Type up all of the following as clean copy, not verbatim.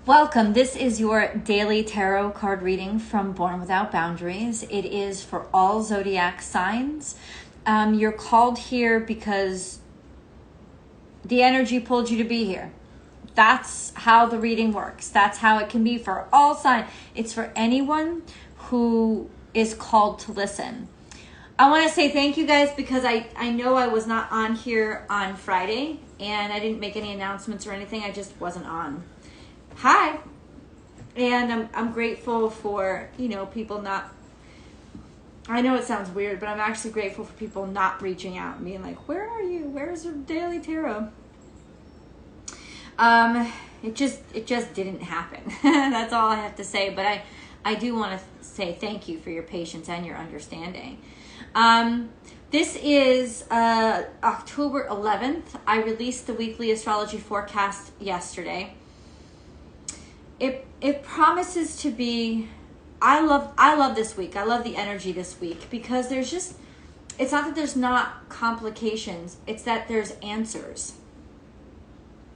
Welcome. This is your daily tarot card reading from Born Without Boundaries. It is for all zodiac signs. You're called here because the energy pulled you to be here. That's how the reading works. That's how it can be for all signs. It's for anyone who is called to listen. I want to say thank you guys because I know I was not on here on Friday and I didn't make any announcements or anything. I just wasn't on. Hi. And I'm grateful for, people not, I know it sounds weird, but I'm actually grateful for people not reaching out and being like, where are you? Where's your daily tarot? It just didn't happen. That's all I have to say. But I do want to say thank you for your patience and your understanding. This is October 11th. I released the weekly astrology forecast yesterday. It promises to be, I love this week. I love the energy this week because it's not that there's not complications. It's that there's answers.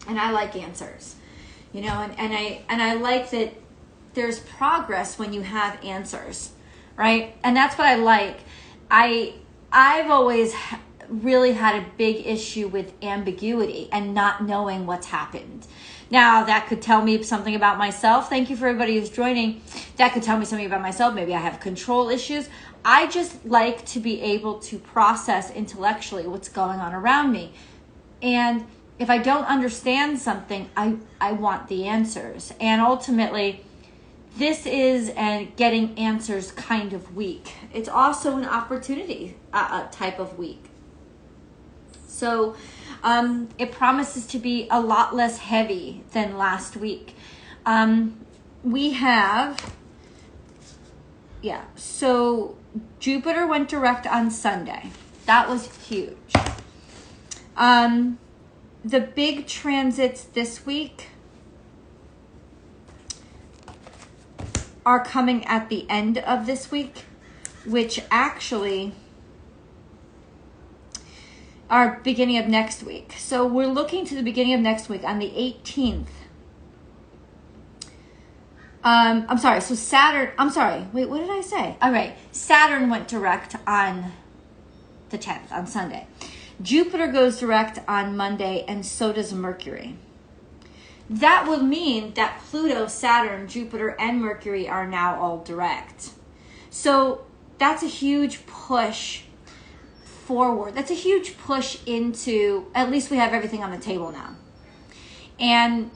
And I like answers, and I like that there's progress when you have answers, right? And that's what I like. I've always really had a big issue with ambiguity and not knowing what's happened. Now, that could tell me something about myself. Thank you for everybody who's joining. That could tell me something about myself. Maybe I have control issues. I just like to be able to process intellectually what's going on around me. And if I don't understand something, I want the answers. And ultimately, this is a getting answers kind of week. It's also an opportunity type of week. So it promises to be a lot less heavy than last week. So Jupiter went direct on Sunday. That was huge. The big transits this week are coming at the end of this week, which actually are beginning of next week. So we're looking to the beginning of next week on the 18th. So Saturn, wait, what did I say? All right, Saturn went direct on the 10th, on Sunday. Jupiter goes direct on Monday, and so does Mercury. That would mean that Pluto, Saturn, Jupiter, and Mercury are now all direct. So that's a huge push forward. That's a huge push into, at least we have everything on the table now. And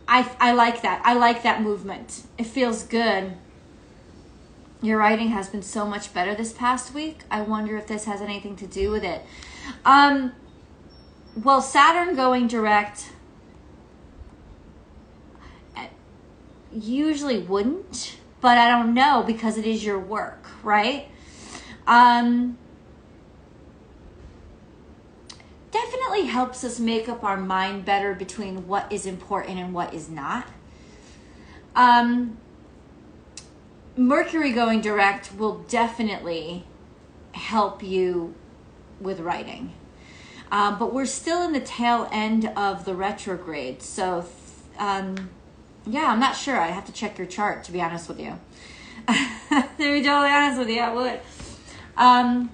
I like that. I like that movement. It feels good. Your writing has been so much better this past week. I wonder if this has anything to do with it. Well, Saturn going direct usually wouldn't, but I don't know because it is your work, right? Definitely helps us make up our mind better between what is important and what is not. Mercury going direct will definitely help you with writing. But we're still in the tail end of the retrograde. So, I'm not sure. I have to check your chart, to be honest with you. To be totally honest with you, I would.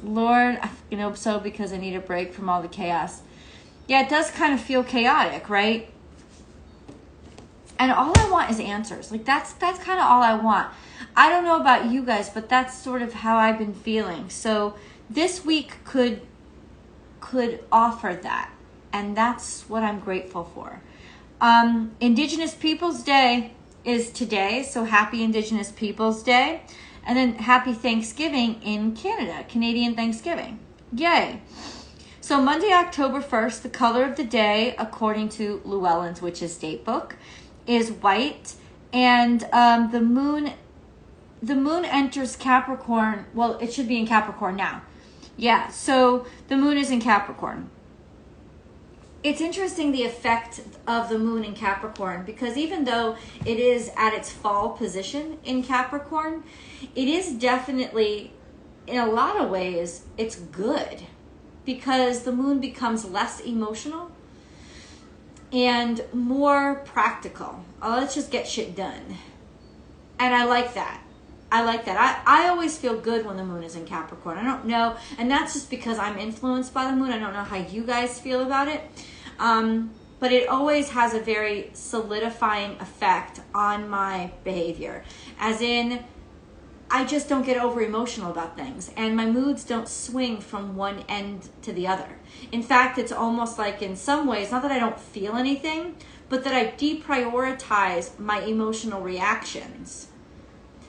Lord, I hope so because I need a break from all the chaos. Yeah, it does kind of feel chaotic, right? And all I want is answers. Like that's kind of all I want. I don't know about you guys, but that's sort of how I've been feeling. So this week could offer that, and that's what I'm grateful for. Indigenous Peoples Day is today, so happy Indigenous Peoples Day. And then happy Thanksgiving in Canada, Canadian Thanksgiving. Yay. So Monday, October 1st, the color of the day, according to Llewellyn's Witch's Date Book, is white. And the moon enters Capricorn. Well, it should be in Capricorn now. Yeah, so the moon is in Capricorn. It's interesting the effect of the moon in Capricorn because even though it is at its fall position in Capricorn, it is definitely, in a lot of ways, it's good because the moon becomes less emotional and more practical. Let's just get shit done. And I like that. I always feel good when the moon is in Capricorn. I don't know. And that's just because I'm influenced by the moon. I don't know how you guys feel about it. But it always has a very solidifying effect on my behavior. As in, I just don't get over emotional about things. And my moods don't swing from one end to the other. In fact, it's almost like in some ways, not that I don't feel anything, but that I deprioritize my emotional reactions.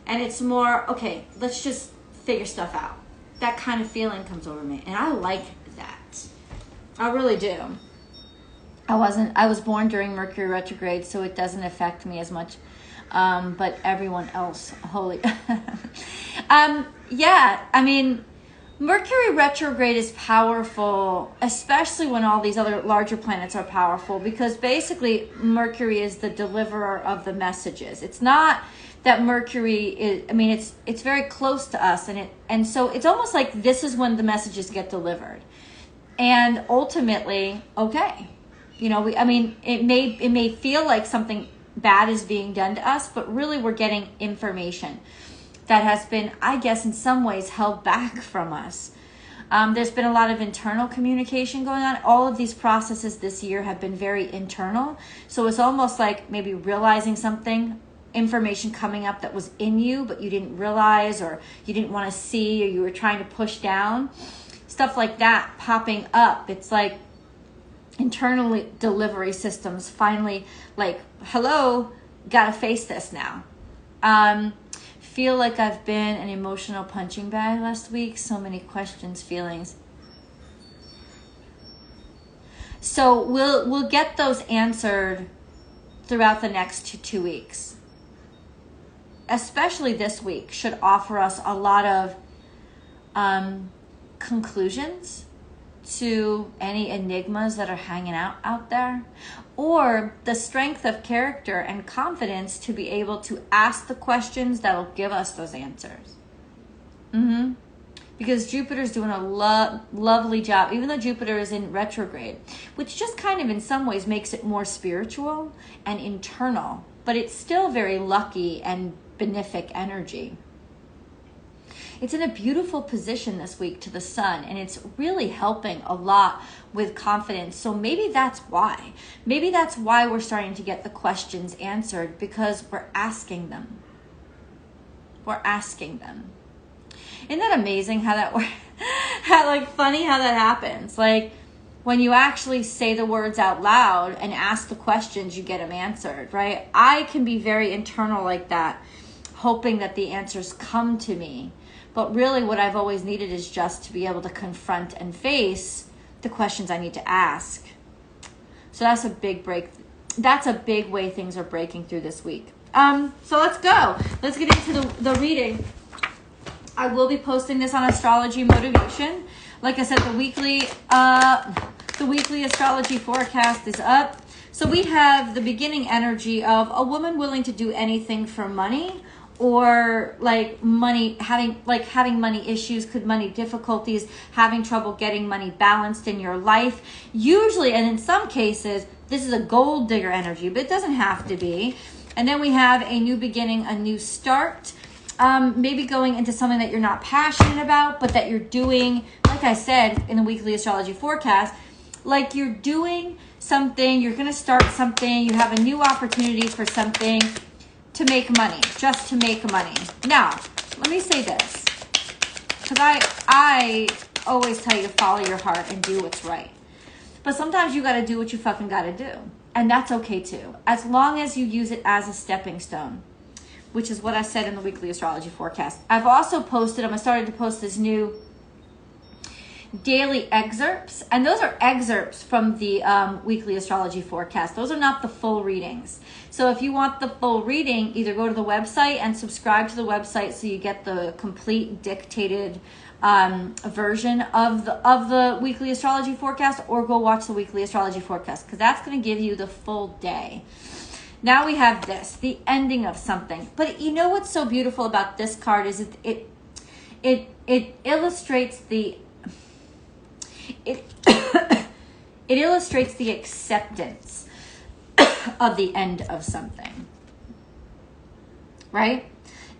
And it's more, okay, let's just figure stuff out. That kind of feeling comes over me. And I like that. I really do. I was born during Mercury retrograde, so it doesn't affect me as much. But everyone else, holy. Yeah, I mean, Mercury retrograde is powerful, especially when all these other larger planets are powerful, because basically Mercury is the deliverer of the messages. It's not that Mercury is, I mean, it's very close to us, and so it's almost like this is when the messages get delivered. And ultimately, okay, you know, it may feel like something bad is being done to us, but really we're getting information that has been, I guess, in some ways held back from us. There's been a lot of internal communication going on. All of these processes this year have been very internal. So it's almost like maybe realizing something, information coming up that was in you, but you didn't realize, or you didn't want to see, or you were trying to push down. Stuff like that popping up. It's like internally delivery systems finally like, hello, gotta face this now. Feel like I've been an emotional punching bag last week. So many questions, feelings. So we'll get those answered throughout the next 2 weeks. Especially this week should offer us a lot of conclusions to any enigmas that are hanging out there, or the strength of character and confidence to be able to ask the questions that will give us those answers. Because Jupiter's doing a lovely job, even though Jupiter is in retrograde, which just kind of in some ways makes it more spiritual and internal, but it's still very lucky and benefic energy. It's in a beautiful position this week to the sun, and it's really helping a lot with confidence. So maybe that's why. Maybe that's why we're starting to get the questions answered, because we're asking them. We're asking them. Isn't that amazing how that works? Funny how that happens. Like, when you actually say the words out loud and ask the questions, you get them answered, right? I can be very internal like that, hoping that the answers come to me. But really what I've always needed is just to be able to confront and face the questions I need to ask. So that's a big break. That's a big way things are breaking through this week. So let's go. Let's get into the reading. I will be posting this on Astrology Motivation. Like I said, the weekly astrology forecast is up. So we have the beginning energy of a woman willing to do anything for money, or like money, having money issues, money difficulties, having trouble getting money balanced in your life. Usually, and in some cases, this is a gold digger energy, but it doesn't have to be. And then we have a new beginning, a new start. Maybe going into something that you're not passionate about, but that you're doing, like I said in the weekly astrology forecast, like you're doing something, you're going to start something, you have a new opportunity for something to make money, just to make money. Now, let me say this, because I always tell you to follow your heart and do what's right. But sometimes you got to do what you fucking got to do. And that's okay too, as long as you use it as a stepping stone, which is what I said in the weekly astrology forecast. I've also posted, I started to post this new daily excerpts, and those are excerpts from the weekly astrology forecast. Those are not the full readings. So if you want the full reading, either go to the website and subscribe to the website so you get the complete dictated version of the weekly astrology forecast, or go watch the weekly astrology forecast, because that's going to give you the full day. Now we have this, the ending of something. But you know what's so beautiful about this card is it illustrates it illustrates the acceptance. of the end of something, right?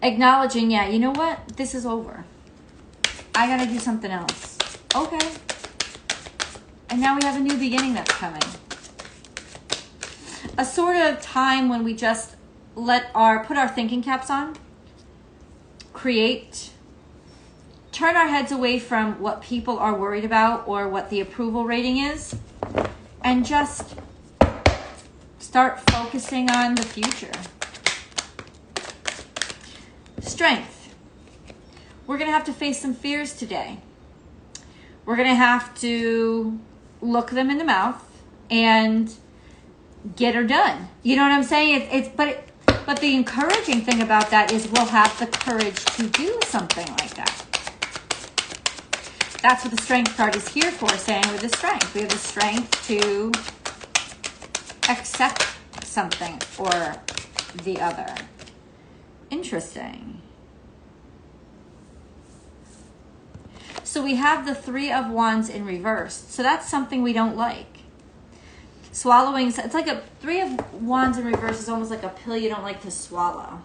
Acknowledging, yeah, you know what? This is over. I got to do something else. Okay. And now we have a new beginning that's coming. A sort of time when we just put our thinking caps on, create, turn our heads away from what people are worried about or what the approval rating is, and just start focusing on the future. Strength. We're going to have to face some fears today. We're going to have to look them in the mouth and get her done. You know what I'm saying? But the encouraging thing about that is we'll have the courage to do something like that. That's what the strength card is here for, saying with the strength. We have the strength to accept something or the other. Interesting. So we have the Three of Wands in reverse. So that's something we don't like. Swallowing, it's like a Three of Wands in reverse is almost like a pill you don't like to swallow.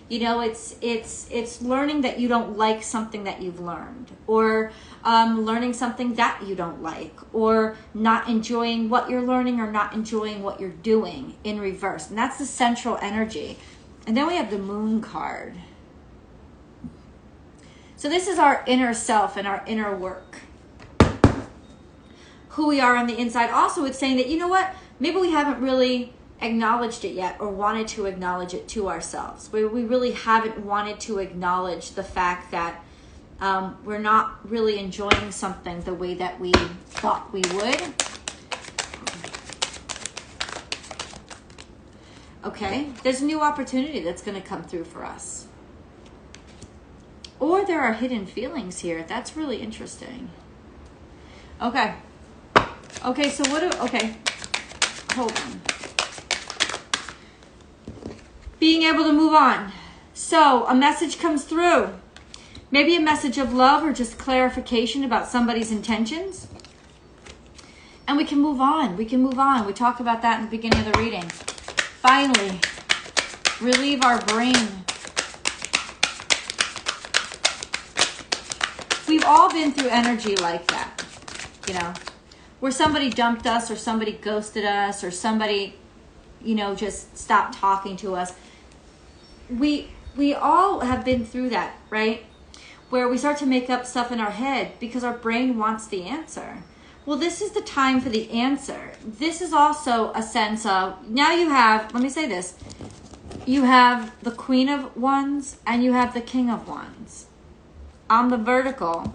You know, it's learning that you don't like something that you've learned, or learning something that you don't like, or not enjoying what you're learning or not enjoying what you're doing in reverse. And that's the central energy. And then we have the Moon card. So this is our inner self and our inner work. Who we are on the inside. Also, it's saying that, you know what? Maybe we haven't really acknowledged it yet or wanted to acknowledge it to ourselves. We really haven't wanted to acknowledge the fact that we're not really enjoying something the way that we thought we would. Okay, there's a new opportunity that's going to come through for us. Or there are hidden feelings here. That's really interesting. Okay. Okay, so okay. Hold on. Being able to move on. So a message comes through. Maybe a message of love or just clarification about somebody's intentions. And we can move on. We can move on. We talked about that in the beginning of the reading. Finally, relieve our brain. We've all been through energy like that, you know, where somebody dumped us or somebody ghosted us or somebody, you know, just stopped talking to us. We all have been through that, right? Where we start to make up stuff in our head because our brain wants the answer. Well, this is the time for the answer. This is also a sense of, now you have, let me say this, you have the Queen of Wands and you have the King of Wands. On the vertical,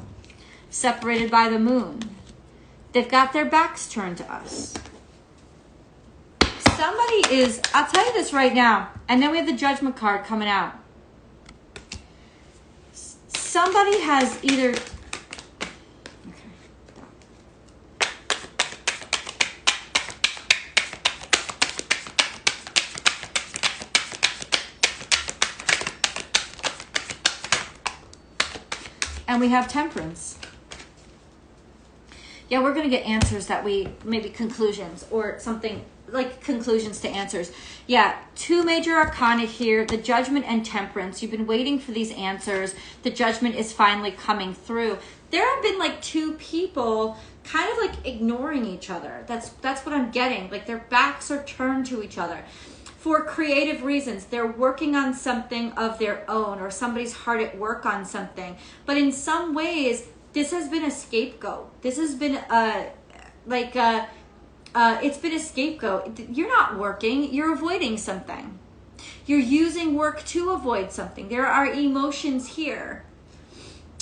separated by the moon. They've got their backs turned to us. Somebody is, I'll tell you this right now, and then we have the Judgment card coming out. Somebody has either, and we have Temperance. Yeah, we're going to get answers that maybe conclusions or something like conclusions to answers. Yeah, two major arcana here, the Judgment and Temperance. You've been waiting for these answers. The Judgment is finally coming through. There have been like two people kind of like ignoring each other. That's what I'm getting. Like their backs are turned to each other. For creative reasons, they're working on something of their own, or somebody's hard at work on something. But in some ways, this has been a scapegoat. This has been it's been a scapegoat. You're not working, you're avoiding something. You're using work to avoid something. There are emotions here.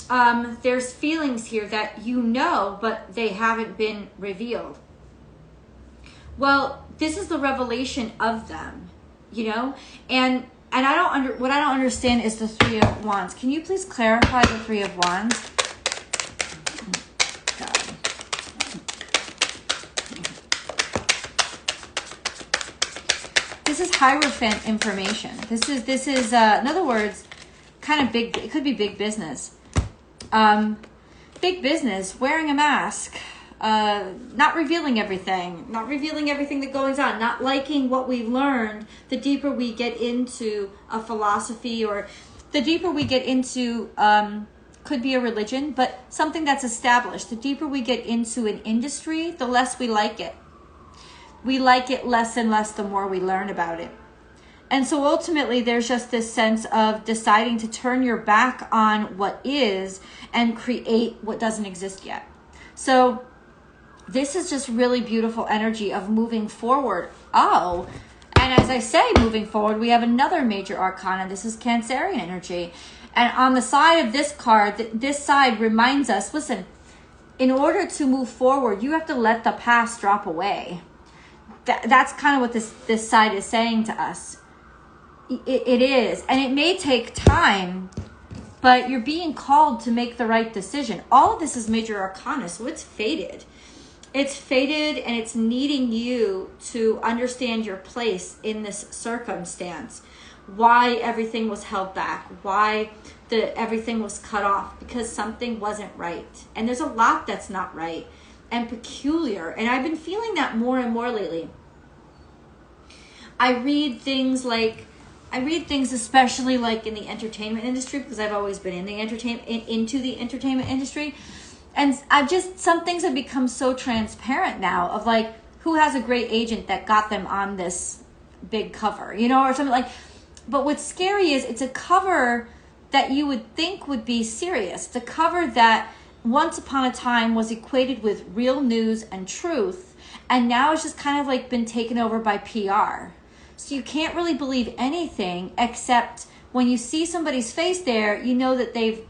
There's feelings here that you know, but they haven't been revealed. Well, this is the revelation of them, you know? And what I don't understand is the Three of Wands. Can you please clarify the Three of Wands? This is Hierophant information. This is in other words, kind of big. It could be big business. Big business, wearing a mask, not revealing everything that goes on, not liking what we learned. The deeper we get into a philosophy, or the deeper we get into, could be a religion, but something that's established. The deeper we get into an industry, the less we like it. We like it less and less the more we learn about it. And so ultimately, there's just this sense of deciding to turn your back on what is and create what doesn't exist yet. So this is just really beautiful energy of moving forward. Oh, and as I say, moving forward, we have another major arcana. This is Cancerian energy. And on the side of this card, this side reminds us, listen, in order to move forward, you have to let the past drop away. That's kind of what this side is saying to us. It is. And it may take time, but you're being called to make the right decision. All of this is major arcana, so it's fated. It's fated, and it's needing you to understand your place in this circumstance. Why everything was held back. Why everything was cut off. Because something wasn't right. And there's a lot that's not right and peculiar. And I've been feeling that more and more lately. I read things especially like in the entertainment industry, because I've always been into the entertainment industry. And some things have become so transparent now, of like, who has a great agent that got them on this big cover, or something like. But what's scary is it's a cover that you would think would be serious. It's a cover that once upon a time was equated with real news and truth, and now it's just kind of like been taken over by PR. So you can't really believe anything, except when you see somebody's face there, you know that they've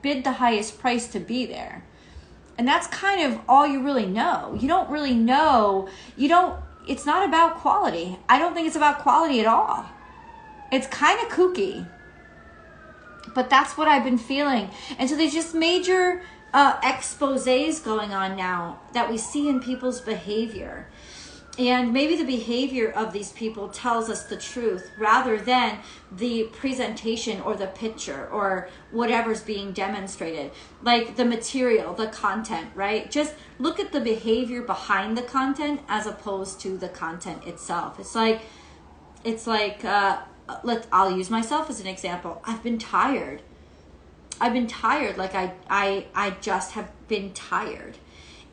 bid the highest price to be there. And that's kind of all you really know. You don't really know. It's not about quality. I don't think it's about quality at all. It's kind of kooky. But that's what I've been feeling. And so there's just major exposés going on now that we see in people's behavior. And maybe the behavior of these people tells us the truth rather than the presentation or the picture or whatever's being demonstrated. Like the material, the content, right? Just look at the behavior behind the content as opposed to the content itself. I'll use myself as an example. I've been tired. Like I just have been tired.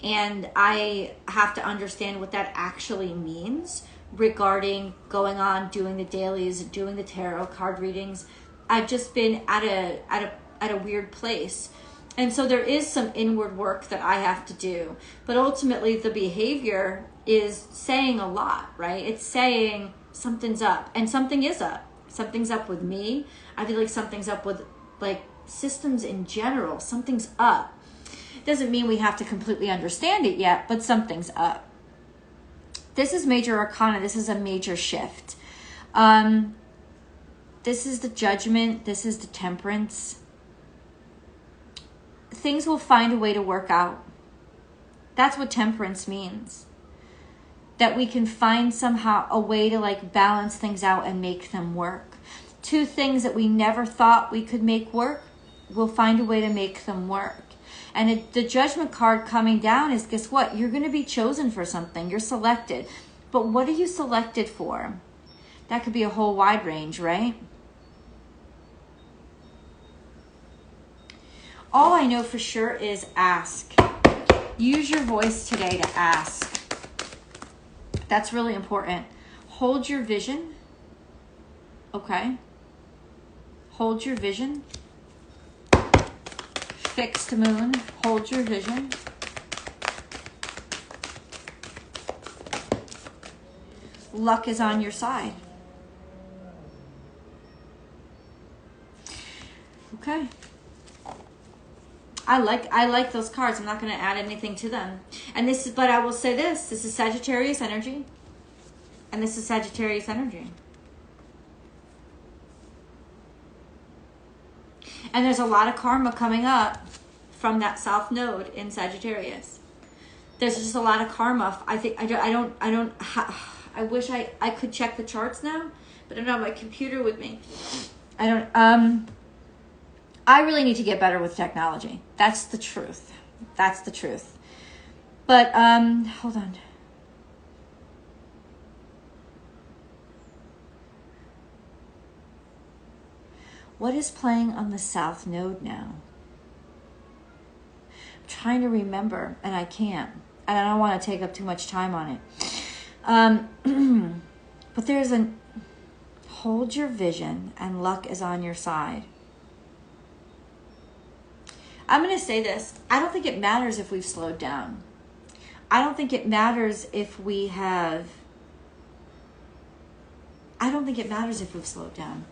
And I have to understand what that actually means regarding going on, doing the dailies, doing the tarot card readings. I've just been at a weird place. And so there is some inward work that I have to do. But ultimately the behavior is saying a lot, right? It's saying something's up, and something is up. Something's up with me. I feel like something's up with like systems in general. Something's up. Doesn't mean we have to completely understand it yet, but something's up. This is major arcana. This is a major shift. This is the judgment. This is the temperance. Things will find a way to work out. That's what temperance means. That we can find somehow a way to like balance things out and make them work. Two things that we never thought we could make work, we'll find a way to make them work. And the judgment card coming down is, guess what? You're going to be chosen for something. You're selected. But what are you selected for? That could be a whole wide range, right? All I know for sure is ask. Use your voice today to ask. That's really important. Hold your vision. Okay? Hold your vision. Fixed moon, hold your vision. Luck is on your side. Okay. I like those cards. I'm not going to add anything to them. But I will say this is Sagittarius energy. And this is Sagittarius energy. And there's a lot of karma coming up from that South Node in Sagittarius. There's just a lot of karma. I wish I could check the charts now, but I don't have my computer with me. I really need to get better with technology. That's the truth. But hold on. What is playing on the south node now? I'm trying to remember, and I can't. And I don't want to take up too much time on it. But there's an hold your vision and luck is on your side. I'm going to say this. I don't think it matters if we've slowed down. I don't think it matters if we have... I don't think it matters if we've slowed down.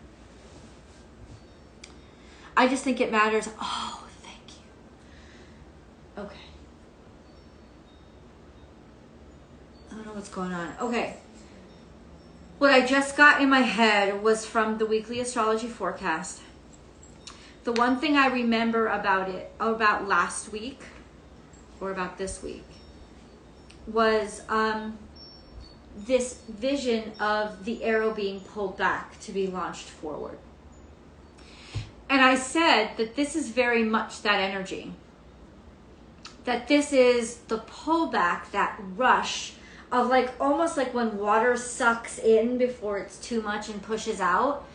I just think it matters... Oh, thank you. Okay. I don't know what's going on. Okay. What I just got in my head was from the weekly astrology forecast. The one thing I remember about it, about last week, or about this week, was this vision of the arrow being pulled back to be launched forward. And I said that this is very much that energy. That this is the pullback, that rush of like, almost like when water sucks in before it's too much and pushes out.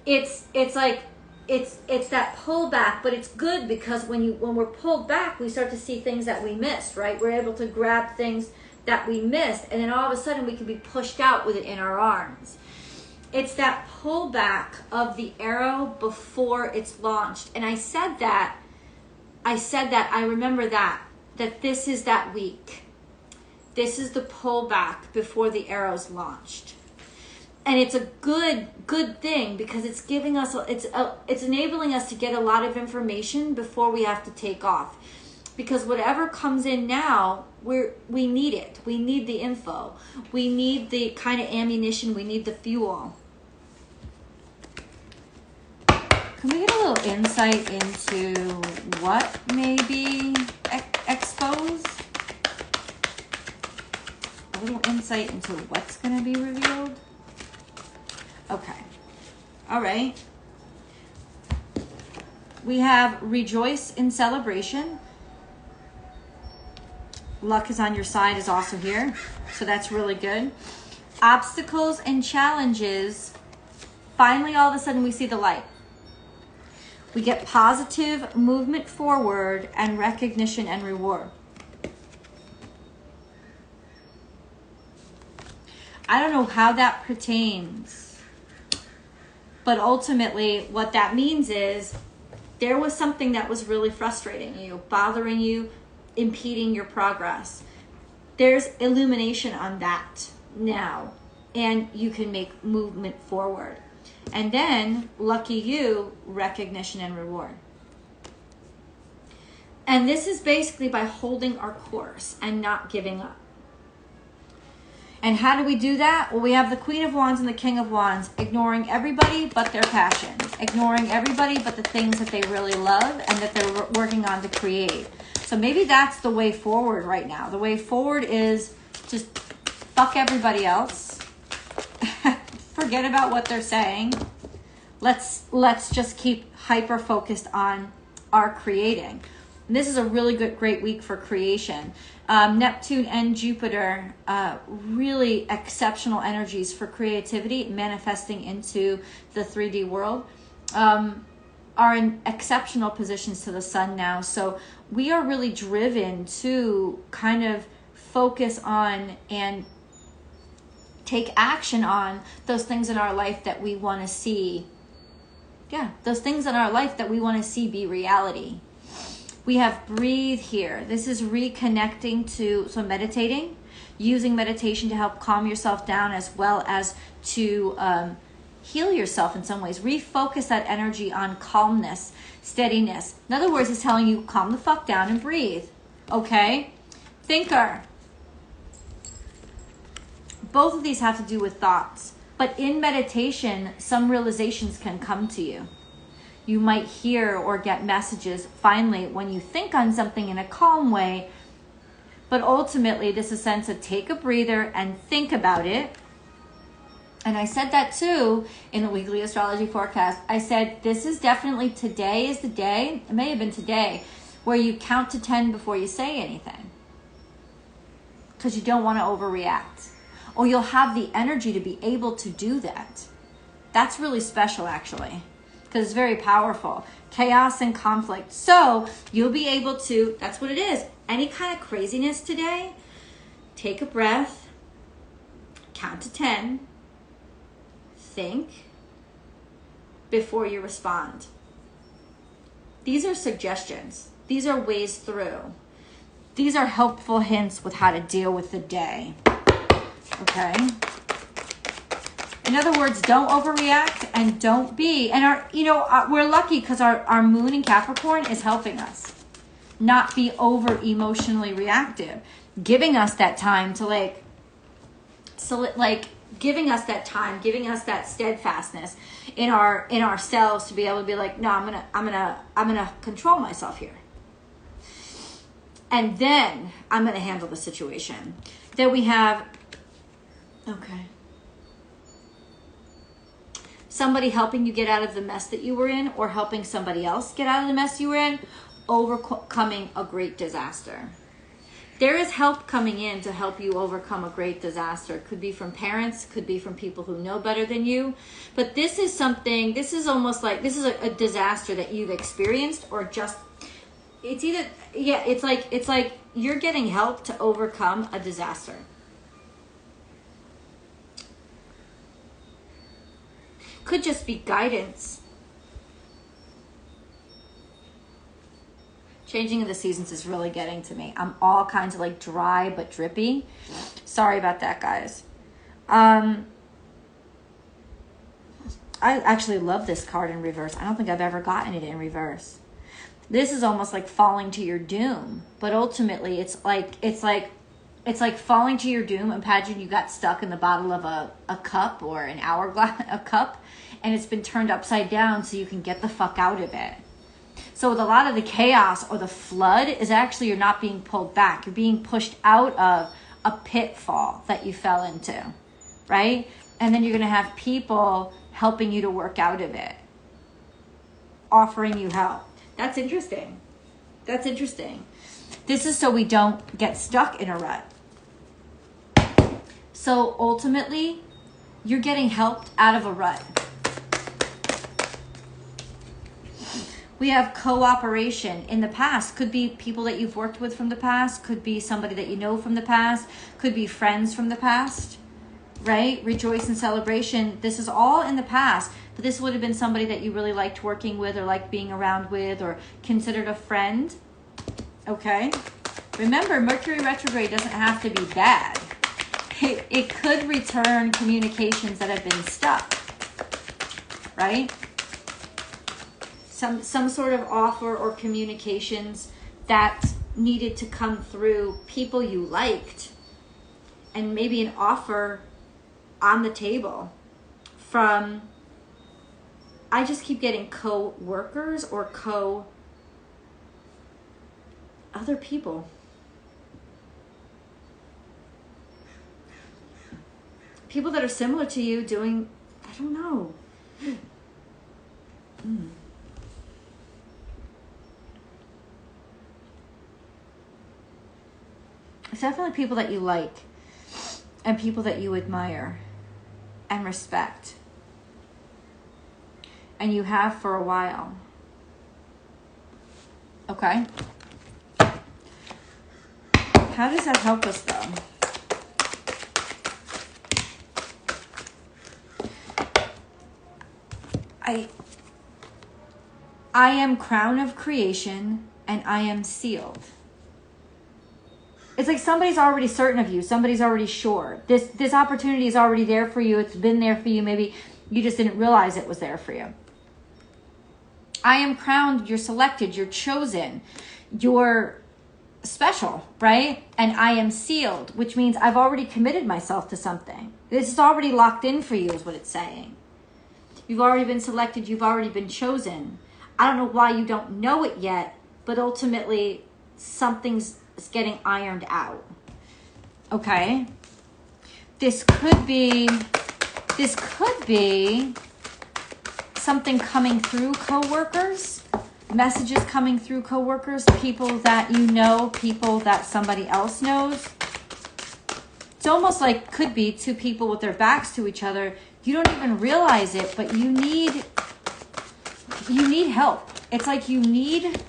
It's like, it's that pullback, but it's good because when we're pulled back, we start to see things that we missed, right? We're able to grab things that we missed, and then all of a sudden we can be pushed out with it in our arms. It's that pullback of the arrow before it's launched. And I said that, I remember that this is that week. This is the pullback before the arrow's launched. And it's a good thing because it's giving us, it's enabling us to get a lot of information before we have to take off. Because whatever comes in now, we need it. We need the info. We need the kind of ammunition. We need the fuel. Can we get a little insight into what may be exposed? A little insight into what's going to be revealed? Okay. All right. We have rejoice in celebration. Luck is on your side is also here. So that's really good. Obstacles and challenges. Finally, all of a sudden, we see the light. We get positive movement forward and recognition and reward. I don't know how that pertains, but ultimately what that means is there was something that was really frustrating you, bothering you, impeding your progress. There's illumination on that now, and you can make movement forward. And then, lucky you, recognition and reward. And this is basically by holding our course and not giving up. And how do we do that? Well, we have the Queen of Wands and the King of Wands, ignoring everybody but their passion, ignoring everybody but the things that they really love and that they're working on to create. So maybe that's the way forward right now. The way forward is just fuck everybody else. Forget about what they're saying. Let's just keep hyper focused on our creating. And this is a really great week for creation. Neptune and Jupiter, really exceptional energies for creativity, manifesting into the 3D world, are in exceptional positions to the sun now. So we are really driven to kind of focus on and take action on those things in our life that we want to see. Yeah, those things in our life that we want to see be reality. We have breathe here. This is reconnecting to, so meditating, using meditation to help calm yourself down as well as to heal yourself in some ways. Refocus that energy on calmness, steadiness. In other words, it's telling you calm the fuck down and breathe. Okay? Thinker. Both of these have to do with thoughts. But in meditation, some realizations can come to you. You might hear or get messages finally when you think on something in a calm way. But ultimately, this is a sense of take a breather and think about it. And I said that too in the weekly astrology forecast. I said, this is definitely, today is the day, it may have been today, where you count to 10 before you say anything. because you don't want to overreact. Or you'll have the energy to be able to do that. That's really special, actually, because it's very powerful. Chaos and conflict. So you'll be able to, that's what it is. Any kind of craziness today, take a breath, count to 10, think before you respond. These are suggestions. These are ways through. These are helpful hints with how to deal with the day. Okay? In other words, don't overreact and don't be. And we're lucky because our moon in Capricorn is helping us not be over emotionally reactive, giving us that time to giving us that time, giving us that steadfastness in ourselves to be able to be like, no, I'm gonna control myself here. And then I'm gonna handle the situation. Then we have, okay, somebody helping you get out of the mess that you were in, or helping somebody else get out of the mess you were in, overcoming a great disaster. There is help coming in to help you overcome a great disaster. Could be from parents, could be from people who know better than you. But this is something, this is almost like, this is a disaster that you've experienced, or just, it's either, yeah, it's like you're getting help to overcome a disaster. Could just be guidance. Changing of the seasons is really getting to me. I'm all kinds of like dry but drippy. Sorry about that, guys. I actually love this card in reverse. I don't think I've ever gotten it in reverse. This is almost like falling to your doom, but ultimately it's like falling to your doom. Imagine you got stuck in the bottom of a cup or an hourglass, a cup, and it's been turned upside down so you can get the fuck out of it. So with a lot of the chaos or the flood is actually you're not being pulled back. You're being pushed out of a pitfall that you fell into, right? And then you're going to have people helping you to work out of it, offering you help. That's interesting. That's interesting. This is so we don't get stuck in a rut. So ultimately, you're getting helped out of a rut. We have cooperation in the past. Could be people that you've worked with from the past. Could be somebody that you know from the past. Could be friends from the past, right? Rejoice and celebration. This is all in the past. But this would have been somebody that you really liked working with or liked being around with or considered a friend. Okay? Remember, Mercury retrograde doesn't have to be bad. It could return communications that have been stuck, right? Some sort of offer or communications that needed to come through people you liked, and maybe an offer on the table from, I just keep getting co-workers or other people. People that are similar to you doing, I don't know. It's definitely people that you like and people that you admire and respect. And you have for a while. Okay? How does that help us though? I am crown of creation and I am sealed. It's like somebody's already certain of you. Somebody's already sure. This opportunity is already there for you. It's been there for you. Maybe you just didn't realize it was there for you. I am crowned. You're selected. You're chosen. You're special, right? And I am sealed, which means I've already committed myself to something. This is already locked in for you is what it's saying. You've already been selected. You've already been chosen. I don't know why you don't know it yet, but ultimately something's getting ironed out. Okay? This could be something coming through coworkers, messages coming through coworkers, people that you know, people that somebody else knows. It's almost like could be two people with their backs to each other. You don't even realize it, but you need help. It's like you need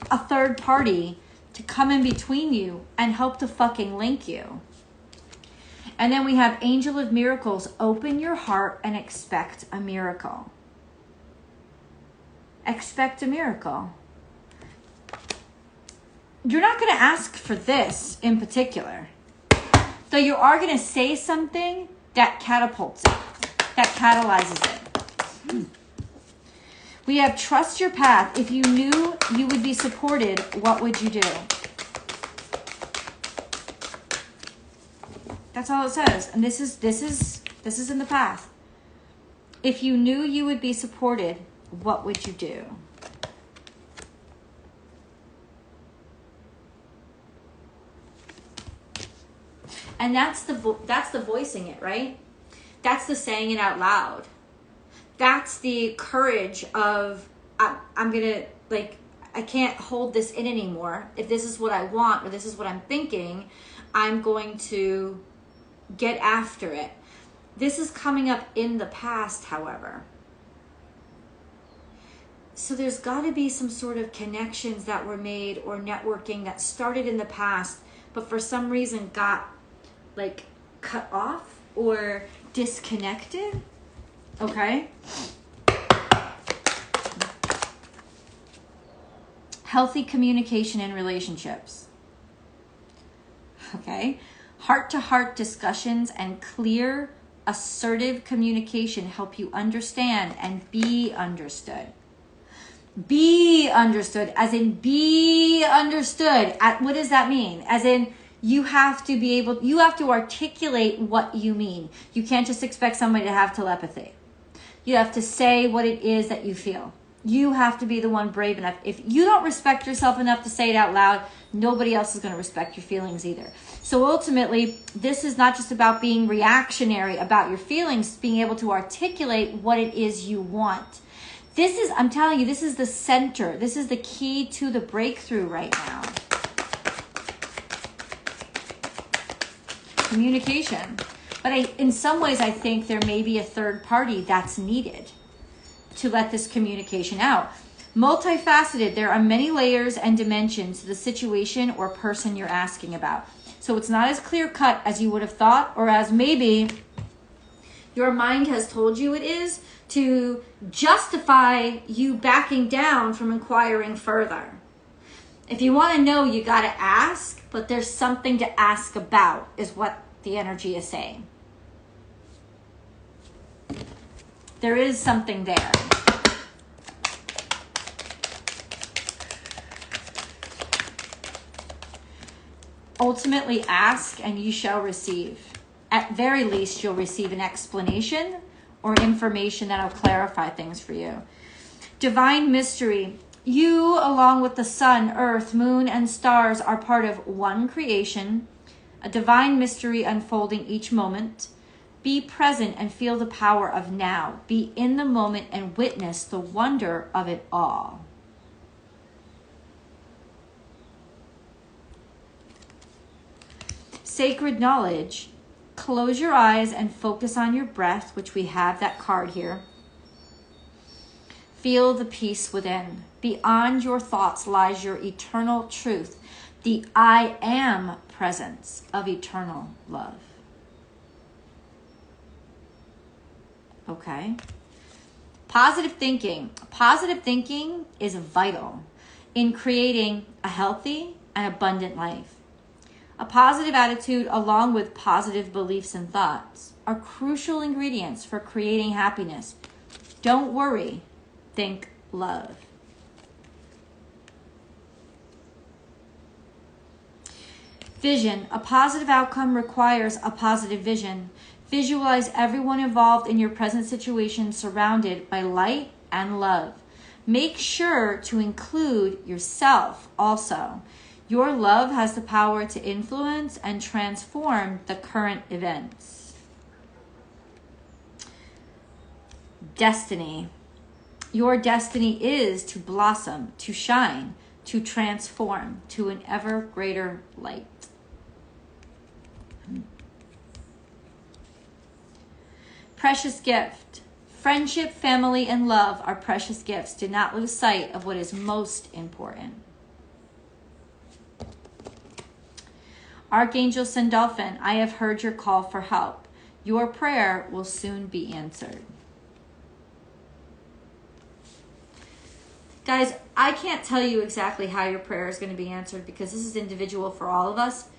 a third party to come in between you and help to fucking link you. And then we have Angel of Miracles. Open your heart and expect a miracle. Expect a miracle. You're not going to ask for this in particular. So you are going to say something that catapults it, that catalyzes it. We have trust your path. If you knew you would be supported, what would you do? That's all it says. And this is in the past. If you knew you would be supported, what would you do? And that's the voicing it, right? That's the saying it out loud. That's the courage of, I'm going to, I can't hold this in anymore. If this is what I want or this is what I'm thinking, I'm going to get after it. This is coming up in the past, however. So there's got to be some sort of connections that were made or networking that started in the past, but for some reason got cut off or disconnected. Okay. Healthy communication in relationships. Okay. Heart-to-heart discussions and clear, assertive communication help you understand and be understood. Be understood, as in be understood. What does that mean? As in you have to articulate what you mean. You can't just expect somebody to have telepathy. You have to say what it is that you feel. You have to be the one brave enough. If you don't respect yourself enough to say it out loud, nobody else is going to respect your feelings either. So ultimately, this is not just about being reactionary about your feelings, being able to articulate what it is you want. I'm telling you, this is the center. This is the key to the breakthrough right now. Communication. But in some ways, I think there may be a third party that's needed to let this communication out. Multifaceted, there are many layers and dimensions to the situation or person you're asking about. So it's not as clear cut as you would have thought, or as maybe your mind has told you it is, to justify you backing down from inquiring further. If you want to know, you got to ask, but there's something to ask about, is what the energy is saying. There is something there. Ultimately, ask and you shall receive. At very least, you'll receive an explanation or information that'll clarify things for you. Divine mystery. You, along with the sun, earth, moon, and stars, are part of one creation, a divine mystery unfolding each moment. Be present and feel the power of now. Be in the moment and witness the wonder of it all. Sacred knowledge. Close your eyes and focus on your breath, which we have that card here. Feel the peace within. Beyond your thoughts lies your eternal truth, the I am presence of eternal love. Okay. Positive thinking. Positive thinking is vital in creating a healthy and abundant life. A positive attitude, along with positive beliefs and thoughts, are crucial ingredients for creating happiness. Don't worry, think love. Vision. A positive outcome requires a positive vision. Visualize everyone involved in your present situation surrounded by light and love. Make sure to include yourself also. Your love has the power to influence and transform the current events. Destiny. Your destiny is to blossom, to shine, to transform to an ever greater light. Precious gift. Friendship, family, and love are precious gifts. Do not lose sight of what is most important. Archangel Sandalphon, I have heard your call for help. Your prayer will soon be answered. Guys, I can't tell you exactly how your prayer is going to be answered because this is individual for all of us.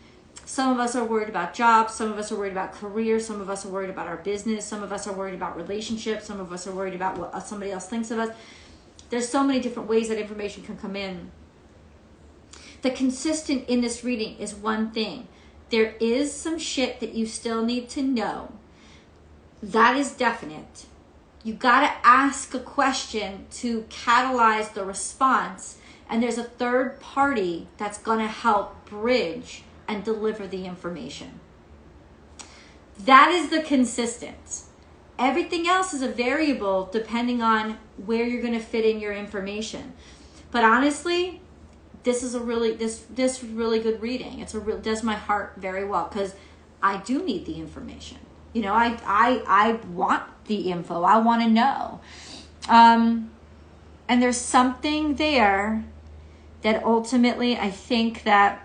Some of us are worried about jobs. Some of us are worried about career. Some of us are worried about our business. Some of us are worried about relationships. Some of us are worried about what somebody else thinks of us. There's so many different ways that information can come in. The consistent in this reading is one thing. There is some shit that you still need to know. That is definite. You got to ask a question to catalyze the response. And there's a third party that's going to help bridge and deliver the information. That is the consistent. Everything else is a variable depending on where you're going to fit in your information. But honestly, this is a really really good reading. Does my heart very well because I do need the information. You know, I want the info. I want to know. And there's something there that ultimately I think that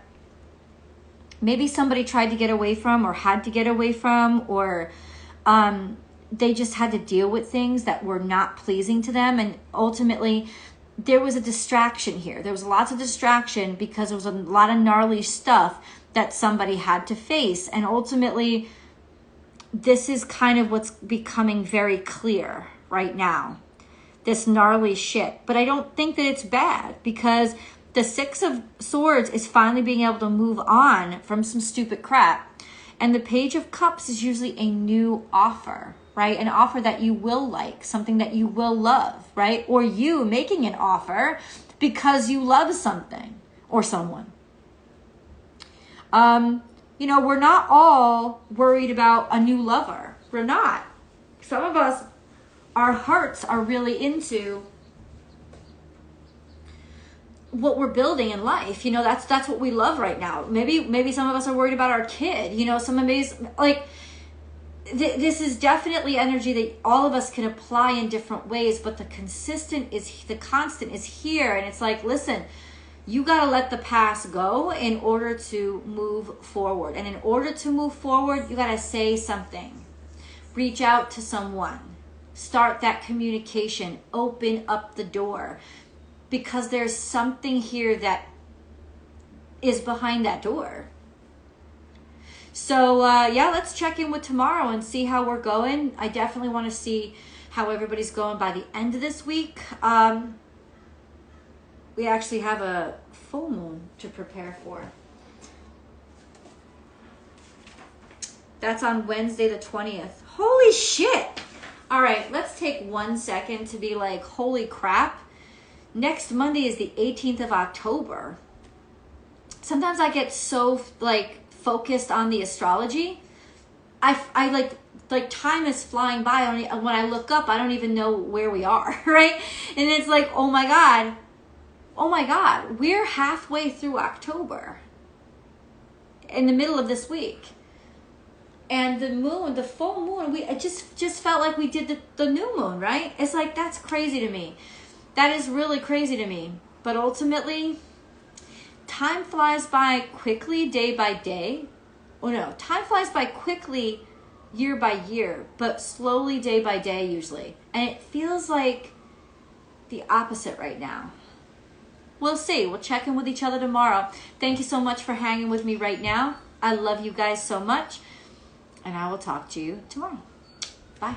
maybe somebody tried to get away from or had to get away from, or they just had to deal with things that were not pleasing to them. And ultimately, there was a distraction here. There was lots of distraction because there was a lot of gnarly stuff that somebody had to face. And ultimately, this is kind of what's becoming very clear right now. This gnarly shit. But I don't think that it's bad because the Six of Swords is finally being able to move on from some stupid crap. And the Page of Cups is usually a new offer, right? An offer that you will like, something that you will love, right? Or you making an offer because you love something or someone. You know, we're not all worried about a new lover. We're not. Some of us, our hearts are really into what we're building in life. You know, that's what we love right now. Maybe some of us are worried about our kid. You know, some of us, like, this is definitely energy that all of us can apply in different ways, but the constant is here. And it's like, listen, you got to let the past go in order to move forward. And in order to move forward, you got to say something. Reach out to someone. Start that communication. Open up the door. Because there's something here that is behind that door. So, yeah, let's check in with tomorrow and see how we're going. I definitely want to see how everybody's going by the end of this week. We actually have a full moon to prepare for. That's on Wednesday the 20th. Holy shit! All right, let's take 1 second to be like, holy crap. Next Monday is the 18th of October. Sometimes I get so like focused on the astrology. I like time is flying by. When I look up, I don't even know where we are, right? And it's like, oh my God, we're halfway through October in the middle of this week. And the moon, the full moon, it just felt like we did the new moon, right? It's like, that's crazy to me. That is really crazy to me. But ultimately, time flies by quickly day by day. Oh no, time flies by quickly year by year, but slowly day by day usually. And it feels like the opposite right now. We'll see. We'll check in with each other tomorrow. Thank you so much for hanging with me right now. I love you guys so much. And I will talk to you tomorrow. Bye.